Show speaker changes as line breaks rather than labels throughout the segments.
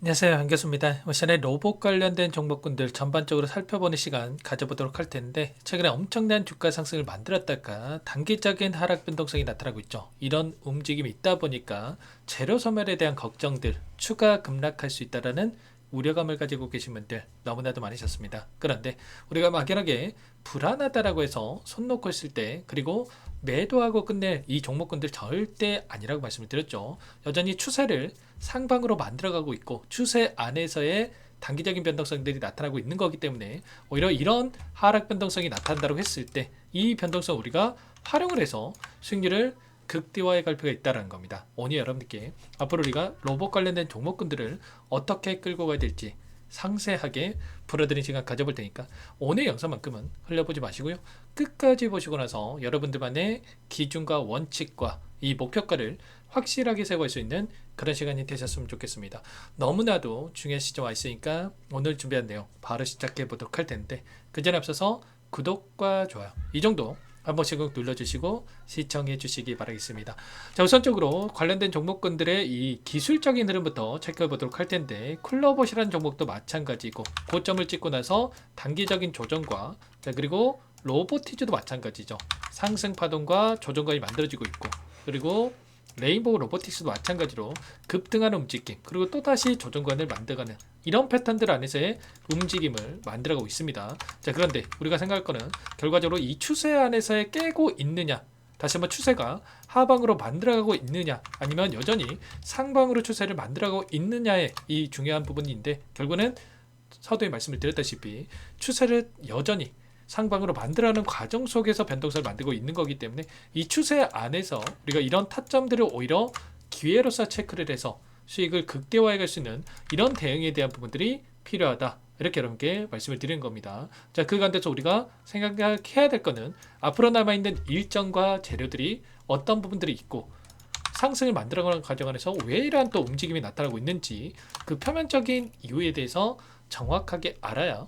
안녕하세요. 한교수입니다. 이번 시간에 로봇 관련된 종목군들 전반적으로 살펴보는 시간 가져보도록 할 텐데, 최근에 엄청난 주가 상승을 만들었다가 단기적인 하락 변동성이 나타나고 있죠. 이런 움직임이 있다 보니까 재료 소멸에 대한 걱정들, 추가 급락할 수 있다라는 우려감을 가지고 계신 분들 너무나도 많으셨습니다. 그런데 우리가 막연하게 불안하다라고 해서 손 놓고 있을 때, 그리고 매도하고 끝낼 이 종목군들 절대 아니라고 말씀을 드렸죠. 여전히 추세를 상방으로 만들어가고 있고 추세 안에서의 단기적인 변동성들이 나타나고 있는 거기 때문에, 오히려 이런 하락 변동성이 나타난다고 했을 때 이 변동성 우리가 활용을 해서 수익률을 극대화해 갈 필요가 있다는 겁니다. 오늘 여러분들께 앞으로 우리가 로봇 관련된 종목군들을 어떻게 끌고 가야 될지 상세하게 풀어드린 시간 가져볼 테니까 오늘 영상만큼은 흘려보지 마시고요. 끝까지 보시고 나서 여러분들만의 기준과 원칙과 이 목표가를 확실하게 세워갈 수 있는 그런 시간이 되셨으면 좋겠습니다. 너무나도 중요한 시점 와 있으니까 오늘 준비한 내용 바로 시작해 보도록 할 텐데, 그 전에 앞서서 구독과 좋아요 이 정도 한 번씩 눌러주시고 시청해 주시기 바라겠습니다. 자, 우선적으로 관련된 종목군들의 이 기술적인 흐름부터 체크해 보도록 할 텐데, 쿨러봇이라는 종목도 마찬가지고 고점을 찍고 나서 단기적인 조정과, 자, 그리고 로보티즈도 마찬가지죠. 상승 파동과 조정관이 만들어지고 있고, 그리고 레인보우 로보틱스도 마찬가지로 급등하는 움직임, 그리고 또다시 조정관을 만들어가는 이런 패턴들 안에서의 움직임을 만들어가고 있습니다. 자, 그런데 우리가 생각할 거는 결과적으로 이 추세 안에서의 깨고 있느냐, 다시 한번 추세가 하방으로 만들어가고 있느냐, 아니면 여전히 상방으로 추세를 만들어가고 있느냐의 이 중요한 부분인데, 결국은 서두에 말씀을 드렸다시피 추세를 여전히 상방으로 만들어가는 과정 속에서 변동성을 만들고 있는 거기 때문에, 이 추세 안에서 우리가 이런 타점들을 오히려 기회로서 체크를 해서 수익을 극대화해 갈 수 있는 이런 대응에 대한 부분들이 필요하다, 이렇게 여러분께 말씀을 드리는 겁니다. 자, 그 가운데서 우리가 생각해야 될 거는 앞으로 남아있는 일정과 재료들이 어떤 부분들이 있고, 상승을 만들어가는 과정 안에서 왜 이러한 또 움직임이 나타나고 있는지, 그 표면적인 이유에 대해서 정확하게 알아야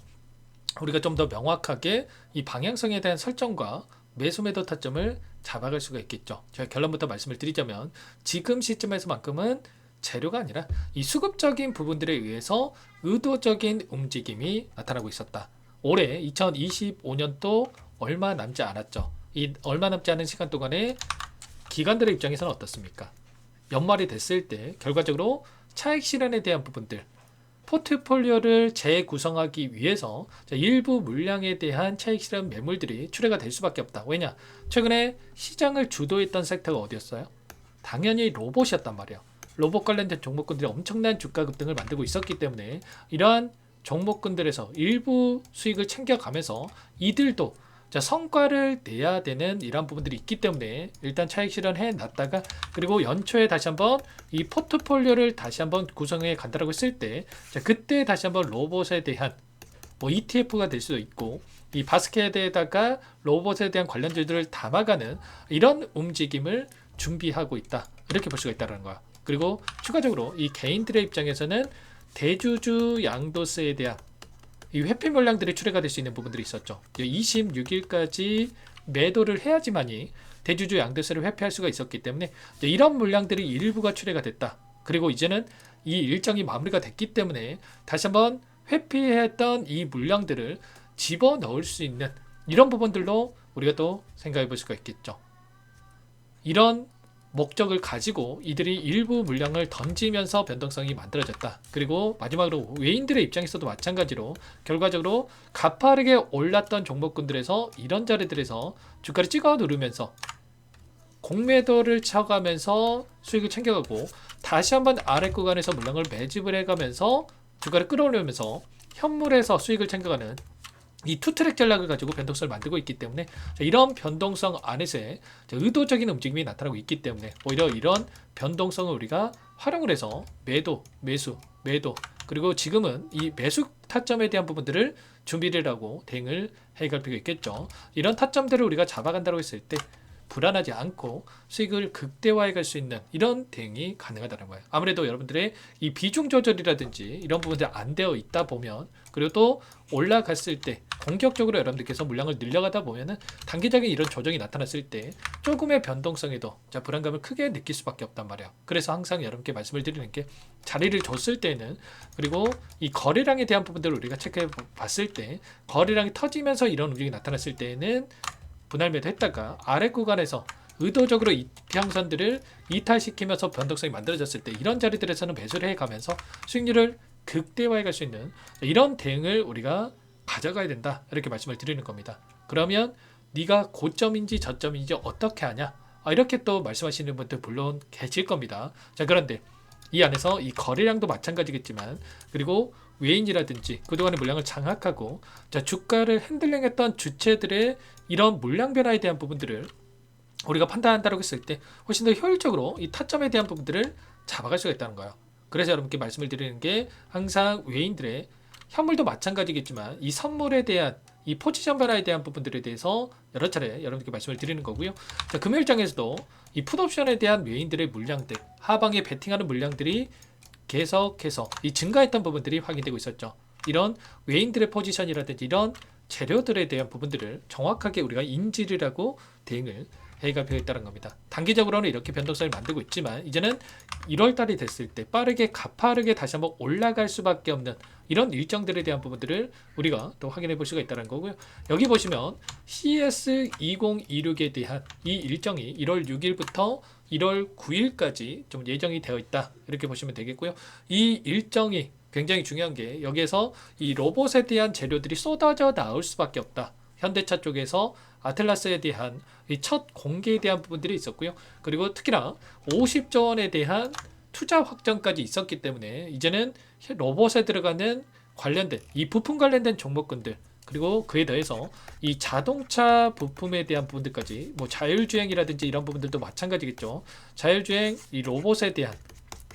우리가 좀 더 명확하게 이 방향성에 대한 설정과 매수 매도 타점을 잡아갈 수가 있겠죠. 제가 결론부터 말씀을 드리자면, 지금 시점에서만큼은 재료가 아니라 이 수급적인 부분들에 의해서 의도적인 움직임이 나타나고 있었다. 올해 2025년도 얼마 남지 않았죠. 이 얼마 남지 않은 시간 동안에 기관들의 입장에서는 어떻습니까? 연말이 됐을 때 결과적으로 차익 실현에 대한 부분들, 포트폴리오를 재구성하기 위해서 일부 물량에 대한 차익 실현 매물들이 출회가 될 수밖에 없다. 왜냐? 최근에 시장을 주도했던 섹터가 어디였어요? 당연히 로봇이었단 말이에요. 로봇 관련된 종목군들이 엄청난 주가 급등을 만들고 있었기 때문에, 이러한 종목군들에서 일부 수익을 챙겨가면서 이들도 성과를 내야 되는 이런 부분들이 있기 때문에 일단 차익 실현해 놨다가, 그리고 연초에 다시 한번 이 포트폴리오를 다시 한번 구성해 간다라고 했을 때, 그때 다시 한번 로봇에 대한 ETF가 될 수도 있고, 이 바스켓에다가 로봇에 대한 관련주들을 담아가는 이런 움직임을 준비하고 있다, 이렇게 볼 수가 있다는 거야. 그리고 추가적으로 이 개인들의 입장에서는 대주주 양도세에 대한 이 회피 물량들이 출회가 될 수 있는 부분들이 있었죠. 26일까지 매도를 해야지만이 대주주 양도세를 회피할 수가 있었기 때문에 이런 물량들이 일부가 출회가 됐다. 그리고 이제는 이 일정이 마무리가 됐기 때문에 다시 한번 회피했던 이 물량들을 집어넣을 수 있는 이런 부분들로 우리가 또 생각해 볼 수가 있겠죠. 이런 목적을 가지고 이들이 일부 물량을 던지면서 변동성이 만들어졌다. 그리고 마지막으로 외인들의 입장에서도 마찬가지로 결과적으로 가파르게 올랐던 종목군들에서 이런 자리들에서 주가를 찍어 누르면서 공매도를 쳐가면서 수익을 챙겨가고, 다시 한번 아래 구간에서 물량을 매집을 해가면서 주가를 끌어올리면서 현물에서 수익을 챙겨가는 이 투트랙 전략을 가지고 변동성을 만들고 있기 때문에, 이런 변동성 안에서의 의도적인 움직임이 나타나고 있기 때문에 오히려 이런 변동성을 우리가 활용을 해서 매도, 매수, 매도, 그리고 지금은 이 매수 타점에 대한 부분들을 준비를 하고 대응을 해갈 필요가 있겠죠. 이런 타점들을 우리가 잡아간다고 했을 때 불안하지 않고 수익을 극대화해 갈 수 있는 이런 대응이 가능하다는 거예요. 아무래도 여러분들의 이 비중 조절이라든지 이런 부분들이 안 되어 있다 보면, 그리고 또 올라갔을 때 공격적으로 여러분들께서 물량을 늘려가다 보면은 단기적인 이런 조정이 나타났을 때 조금의 변동성에도 불안감을 크게 느낄 수밖에 없단 말이에요. 그래서 항상 여러분께 말씀을 드리는 게, 자리를 줬을 때는, 그리고 이 거래량에 대한 부분들을 우리가 체크해 봤을 때 거래량이 터지면서 이런 움직임이 나타났을 때는 분할 매도 했다가 아래 구간에서 의도적으로 이평선들을 이탈시키면서 변동성이 만들어졌을 때 이런 자리들에서는 매수를 해가면서 수익률을 극대화해 갈 수 있는 이런 대응을 우리가 가져가야 된다, 이렇게 말씀을 드리는 겁니다. 그러면 네가 고점인지 저점인지 어떻게 하냐, 이렇게 또 말씀하시는 분들 물론 계실 겁니다. 자, 그런데 이 안에서 이 거래량도 마찬가지겠지만, 그리고 외인이라든지 그동안의 물량을 장악하고 주가를 핸들링했던 주체들의 이런 물량 변화에 대한 부분들을 우리가 판단한다고 했을 때 훨씬 더 효율적으로 이 타점에 대한 부분들을 잡아갈 수가 있다는 거예요. 그래서 여러분께 말씀을 드리는 게, 항상 외인들의 현물도 마찬가지겠지만 이 선물에 대한 이 포지션 변화에 대한 부분들에 대해서 여러 차례 여러분께 말씀을 드리는 거고요. 자, 금요일장에서도 이 풋옵션에 대한 외인들의 물량들, 하방에 베팅하는 물량들이 계속해서 이 증가했던 부분들이 확인되고 있었죠. 이런 외인들의 포지션이라든지 이런 재료들에 대한 부분들을 정확하게 우리가 인지를 하고 대응을 해가 필요했다는 겁니다. 단기적으로는 이렇게 변동성을 만들고 있지만, 이제는 1월달이 됐을 때 빠르게 가파르게 다시 한번 올라갈 수밖에 없는 이런 일정들에 대한 부분들을 우리가 또 확인해 볼 수가 있다는 거고요. 여기 보시면 CS2026에 대한 이 일정이 1월 6일부터 1월 9일까지 좀 예정이 되어 있다, 이렇게 보시면 되겠고요. 이 일정이 굉장히 중요한 게, 여기에서 이 로봇에 대한 재료들이 쏟아져 나올 수밖에 없다. 현대차 쪽에서 아틀라스에 대한 이 첫 공개에 대한 부분들이 있었고요. 그리고 특히나 50조 원에 대한 투자 확정까지 있었기 때문에 이제는 로봇에 들어가는 관련된 이 부품 관련된 종목군들, 그리고 그에 더해서 이 자동차 부품에 대한 부분들까지, 뭐 자율주행이라든지 이런 부분들도 마찬가지겠죠. 자율주행 이 로봇에 대한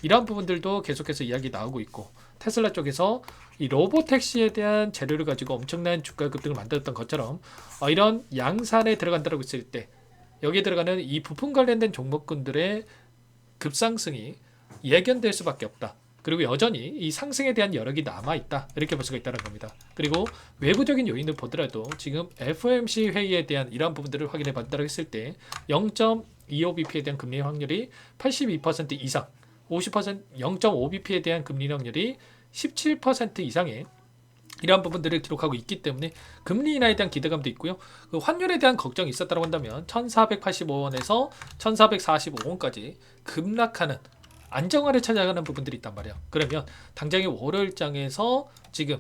이런 부분들도 계속해서 이야기 나오고 있고, 테슬라 쪽에서 이 로보택시에 대한 재료를 가지고 엄청난 주가 급등을 만들었던 것처럼 이런 양산에 들어간다고 했을 때 여기에 들어가는 이 부품 관련된 종목군들의 급상승이 예견될 수밖에 없다. 그리고 여전히 이 상승에 대한 여력이 남아있다, 이렇게 볼 수가 있다는 겁니다. 그리고 외부적인 요인을 보더라도 지금 FOMC 회의에 대한 이러한 부분들을 확인해 봤다고 했을 때 0.25bp에 대한 금리 확률이 82% 이상, 50% 0.5bp에 대한 금리 확률이 17% 이상의 이러한 부분들을 기록하고 있기 때문에 금리 인하에 대한 기대감도 있고요. 그 환율에 대한 걱정이 있었다고 한다면 1485원에서 1445원까지 급락하는 안정화를 찾아가는 부분들이 있단 말이에요. 그러면 당장의 월요일장에서 지금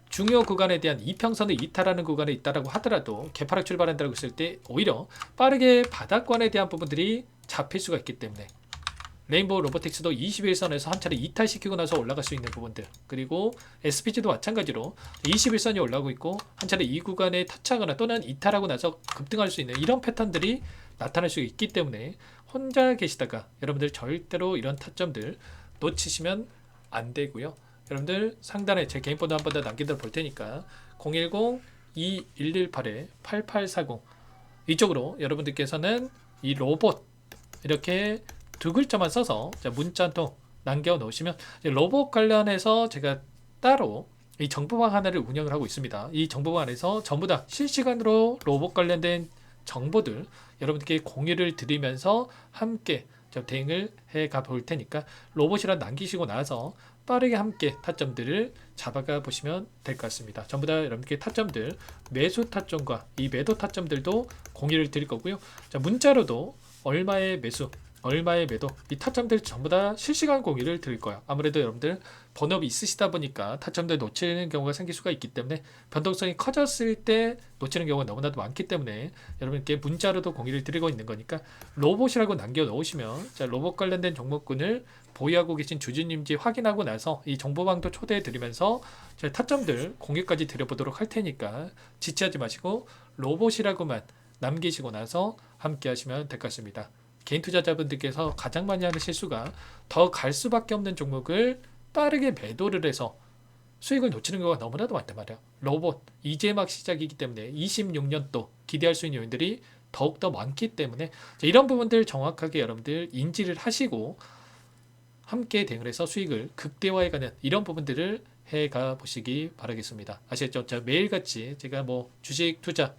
중요 구간에 대한 이평선을 이탈하는 구간에 있다라고 하더라도 개파락 출발한다고 했을 때 오히려 빠르게 바닥권에 대한 부분들이 잡힐 수가 있기 때문에 레인보우 로보틱스도 21선에서 한 차례 이탈시키고 나서 올라갈 수 있는 부분들, 그리고 SPG도 마찬가지로 21선이 올라오고 있고 한 차례 이 구간에 터치하거나 또는 이탈하고 나서 급등할 수 있는 이런 패턴들이 나타날 수 있기 때문에 혼자 계시다가 여러분들 절대로 이런 타점들 놓치시면 안 되고요. 여러분들 상단에 제 개인 번호 한 번 더 남겨둬 볼 테니까 010-2118-8840 이쪽으로 여러분들께서는 이 로봇 이렇게 두 글자만 써서 문자 한 통 남겨 놓으시면 로봇 관련해서 제가 따로 이 정보방 하나를 운영을 하고 있습니다. 이 정보방 안에서 전부 다 실시간으로 로봇 관련된 정보들 여러분들께 공유를 드리면서 함께 대응을 해가 볼 테니까 로봇이라 남기시고 나서 빠르게 함께 타점들을 잡아가 보시면 될 것 같습니다. 전부 다 여러분께 타점들, 매수 타점과 이 매도 타점들도 공유를 드릴 거고요. 자, 문자로도 얼마의 매수, 얼마의 매도, 이 타점들 전부 다 실시간 공유를 드릴 거예요. 아무래도 여러분들 번업이 있으시다 보니까 타점들 놓치는 경우가 생길 수가 있기 때문에 변동성이 커졌을 때 놓치는 경우가 너무나도 많기 때문에 여러분께 문자로도 공유를 드리고 있는 거니까 로봇이라고 남겨 놓으시면 로봇 관련된 종목군을 보유하고 계신 주주님인지 확인하고 나서 이 정보방도 초대해 드리면서 타점들 공유까지 드려보도록 할 테니까 지체하지 마시고 로봇이라고만 남기시고 나서 함께 하시면 될 것 같습니다. 개인 투자자분들께서 가장 많이 하는 실수가 더 갈 수밖에 없는 종목을 빠르게 매도를 해서 수익을 놓치는 경우가 너무나도 많단 말이에요. 로봇 이제 막 시작이기 때문에 26년도 기대할 수 있는 요인들이 더욱더 많기 때문에 이런 부분들 정확하게 여러분들 인지를 하시고 함께 대응을 해서 수익을 극대화해가는 이런 부분들을 해가 보시기 바라겠습니다. 아시겠죠? 자, 매일같이 제가 뭐 주식 투자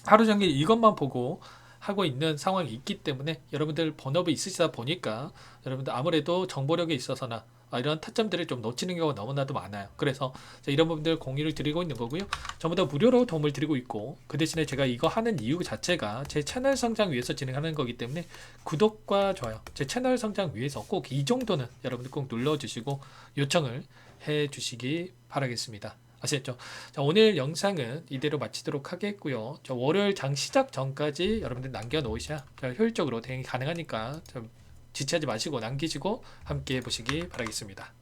하루 종일 이것만 보고 하고 있는 상황이 있기 때문에 여러분들 본업이 있으시다 보니까 여러분들 아무래도 정보력에 있어서나 이런 타점들을 좀 놓치는 경우가 너무나도 많아요. 그래서 이런 부분들 공유를 드리고 있는 거고요. 전부 다 무료로 도움을 드리고 있고 그 대신에 제가 이거 하는 이유 자체가 제 채널 성장 위해서 진행하는 거기 때문에 구독과 좋아요 제 채널 성장 위해서 꼭 이 정도는 여러분들 꼭 눌러주시고 요청을 해주시기 바라겠습니다. 아시겠죠? 자, 오늘 영상은 이대로 마치도록 하겠고요. 저 월요일 장 시작 전까지 여러분들 남겨놓으셔야 효율적으로 대응이 가능하니까 좀 지체하지 마시고 남기시고 함께 해보시기 바라겠습니다.